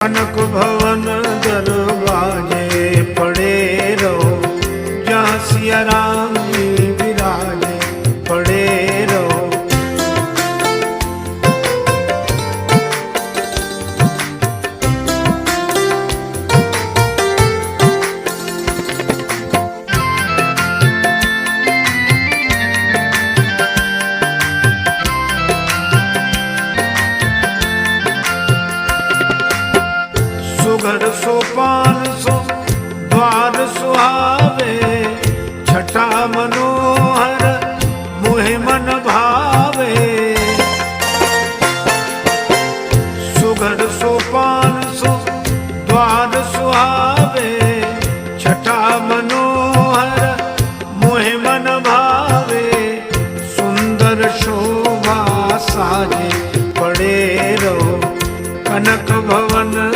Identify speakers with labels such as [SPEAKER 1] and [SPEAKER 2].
[SPEAKER 1] कनक भवन दरवाजे पड़े रहो, जहाँ सिया राम जी विराजे पड़े रहो। सुघर सोपान सो द्वार सुहावे, छटा मनोहर